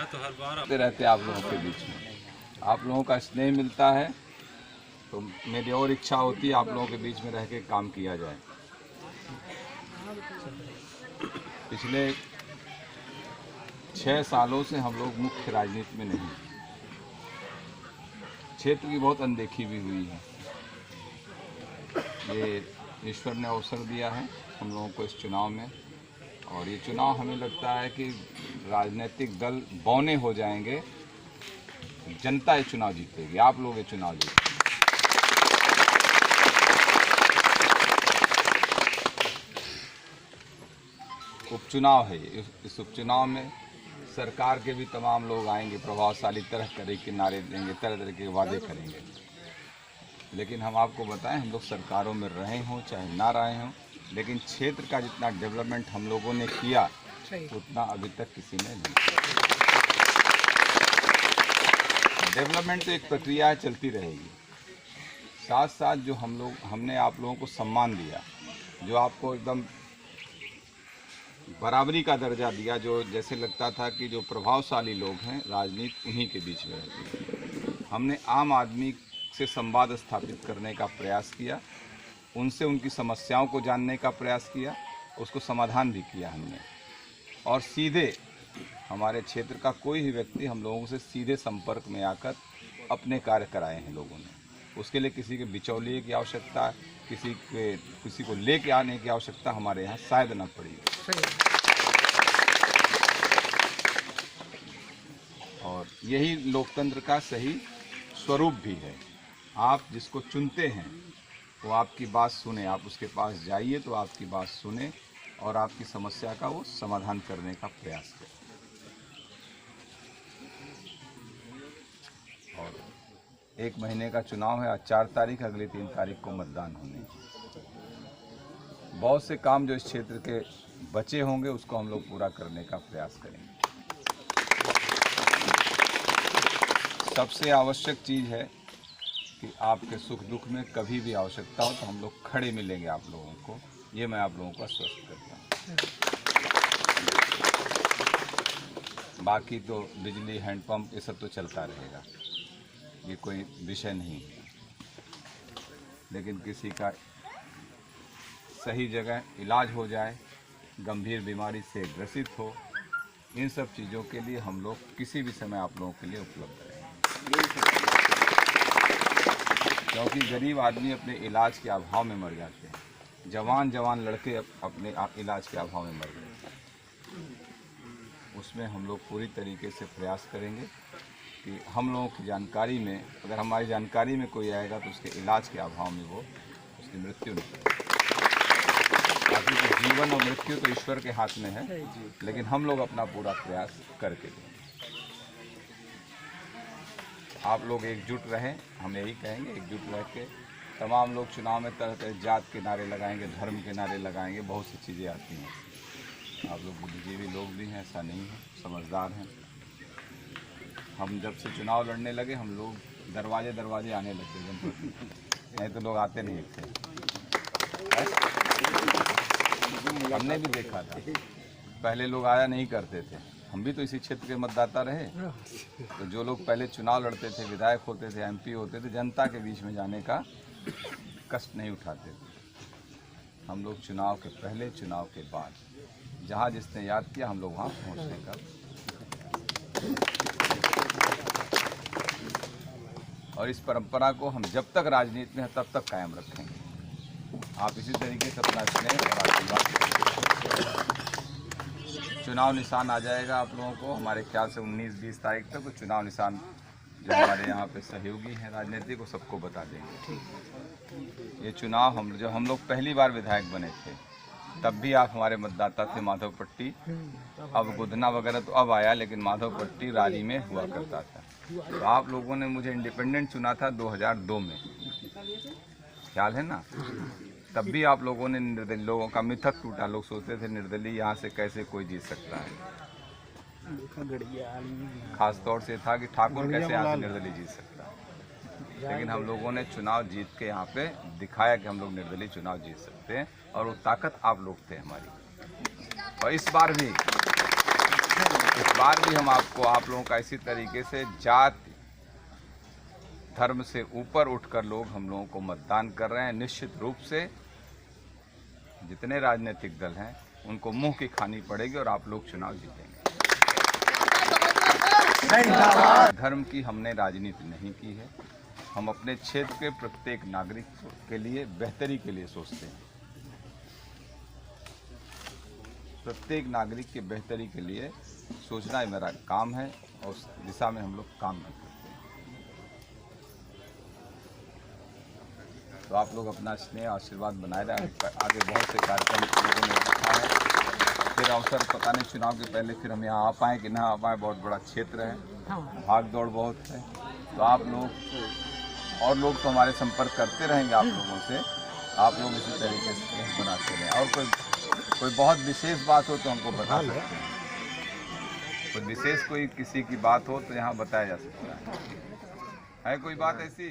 रहते रहते आप लोगों के बीच में आप लोगों का स्नेह मिलता है, तो मेरी और इच्छा होती है आप लोगों के बीच में रह के काम किया जाए। पिछले 6 सालों से हम लोग मुख्य राजनीति में नहीं, क्षेत्र की बहुत अनदेखी भी हुई है। ये ईश्वर ने अवसर दिया है हम लोगों को इस चुनाव में, और ये चुनाव हमें लगता है कि राजनीतिक दल बौने हो जाएंगे, जनता ये चुनाव जीतेगी, आप लोग ये चुनाव जीतेंगे। उपचुनाव है, इस उपचुनाव में सरकार के भी तमाम लोग आएंगे, प्रभावशाली तरह के नारे देंगे, तरह तरह के वादे करेंगे। लेकिन हम आपको बताएं, हम लोग सरकारों में रहे हों चाहे ना रहे हों, लेकिन क्षेत्र का जितना डेवलपमेंट हम लोगों ने किया उतना अभी तक किसी ने नहीं किया। डेवलपमेंट तो एक प्रक्रिया चलती रहेगी, साथ साथ जो हमने आप लोगों को सम्मान दिया, जो आपको एकदम बराबरी का दर्जा दिया, जो जैसे लगता था कि जो प्रभावशाली लोग हैं राजनीति उन्हीं के बीच में रहती है। हमने आम आदमी से संवाद स्थापित करने का प्रयास किया, उनसे उनकी समस्याओं को जानने का प्रयास किया, उसको समाधान भी किया हमने। और सीधे हमारे क्षेत्र का कोई भी व्यक्ति हम लोगों से सीधे संपर्क में आकर अपने कार्य कराए हैं लोगों ने। उसके लिए किसी के बिचौलिए की आवश्यकता, किसी को लेके आने की आवश्यकता हमारे यहाँ शायद न पड़ी। और यही लोकतंत्र का सही स्वरूप भी है। आप जिसको चुनते हैं वो आपकी बात सुने, आप उसके पास जाइए तो आपकी बात सुने और आपकी समस्या का वो समाधान करने का प्रयास करें। और 1 महीने का चुनाव है, आज 4 तारीख, अगली 3 तारीख को मतदान होने। बहुत से काम जो इस क्षेत्र के बचे होंगे उसको हम लोग पूरा करने का प्रयास करेंगे। सबसे आवश्यक चीज़ है कि आपके सुख दुख में कभी भी आवश्यकता हो तो हम लोग खड़े मिलेंगे आप लोगों को, ये मैं आप लोगों को आश्वस्त करता हूँ। बाकी तो बिजली, हैंडपंप ये सब तो चलता रहेगा, ये कोई विषय नहीं है। लेकिन किसी का सही जगह इलाज हो जाए, गंभीर बीमारी से ग्रसित हो, इन सब चीज़ों के लिए हम लोग किसी भी समय आप लोगों के लिए उपलब्ध रहेंगे। क्योंकि गरीब आदमी अपने इलाज के अभाव में मर जाते हैं, जवान लड़के अपने इलाज के अभाव में मर गए। उसमें हम लोग पूरी तरीके से प्रयास करेंगे कि हम लोगों की जानकारी में, अगर हमारी जानकारी में कोई आएगा तो उसके इलाज के अभाव में वो उसकी मृत्यु नहीं करेगा। बाकी तो जीवन और मृत्यु तो ईश्वर के हाथ में है, लेकिन हम लोग अपना पूरा प्रयास करके देंगे। आप लोग एकजुट रहें, हम यही कहेंगे, एकजुट रह के तमाम लोग चुनाव में तरह तरह जात के नारे लगाएंगे, धर्म के नारे लगाएंगे, बहुत सी चीज़ें आती हैं। आप लोग बुद्धिजीवी लोग भी हैं, ऐसा नहीं है, समझदार हैं। हम जब से चुनाव लड़ने लगे हम लोग दरवाजे आने लग गए जनपद, नहीं तो लोग आते नहीं थे। हमने भी देखा था, पहले लोग आया नहीं करते थे, हम भी तो इसी क्षेत्र के मतदाता रहे। तो जो लोग पहले चुनाव लड़ते थे, विधायक होते थे, MP होते थे, जनता के बीच में जाने का कष्ट नहीं उठाते थे। हम लोग चुनाव के पहले, चुनाव के बाद, जहाँ जिसने याद किया हम लोग वहाँ पहुँचने का। और इस परंपरा को हम जब तक राजनीति में है तब तक कायम रखेंगे। आप इसी तरीके से अपना स्नेह और आशीर्वाद। चुनाव निशान आ जाएगा आप लोगों को, हमारे ख्याल से 19-20 तारीख तक तो चुनाव निशान जो हमारे यहाँ पे सहयोगी हैं राजनीति को सबको बता देंगे। ये चुनाव हम लोग पहली बार विधायक बने थे तब भी आप हमारे मतदाता थे माधवपट्टी, अब गुधना वगैरह तो अब आया, लेकिन माधवपट्टी रारी में हुआ करता था। तो आप लोगों ने मुझे इंडिपेंडेंट चुना था 2002 में, ख्याल है ना? तब भी आप लोगों ने निर्दलीय, लोगों का मिथक टूटा, लोग सोचते थे निर्दलीय यहाँ से कैसे कोई जीत सकता है। खास तौर से था कि ठाकुर कैसे यहाँ से निर्दलीय जीत सकता है, लेकिन हम लोगों ने चुनाव जीत के यहाँ पे दिखाया कि हम लोग निर्दलीय चुनाव जीत सकते हैं, और वो ताकत आप लोग थे हमारी। और इस बार भी इस बार भी हम आप लोगों का इसी तरीके से जाति धर्म से ऊपर उठकर लोग हम लोगों को मतदान कर रहे हैं। निश्चित रूप से जितने राजनीतिक दल हैं उनको मुंह की खानी पड़ेगी और आप लोग चुनाव जीतेंगे। धर्म की हमने राजनीति नहीं की है। हम अपने क्षेत्र के प्रत्येक नागरिक के लिए बेहतरी के लिए सोचते हैं। प्रत्येक नागरिक के बेहतरी के लिए सोचना ही मेरा काम है और उस दिशा में हम लोग काम भी करते हैं। तो आप लोग अपना स्नेह आशीर्वाद बनाए रहे। आगे बहुत से कार्यक्रम लोगों ने रखा है। फिर अवसर पता नहीं चुनाव के पहले फिर हम यहाँ आ पाएँ कि ना आ पाएँ। बहुत बड़ा क्षेत्र है, भाग दौड़ बहुत है। तो आप लोग और लोग तो हमारे संपर्क करते रहेंगे आप लोगों से। आप लोग इसी तरीके से बनाते रहें। और कोई बहुत विशेष बात हो तो हमको बता सकते हैं। कोई विशेष कोई किसी की बात हो तो यहाँ बताया जा सकता है कोई बात ऐसी?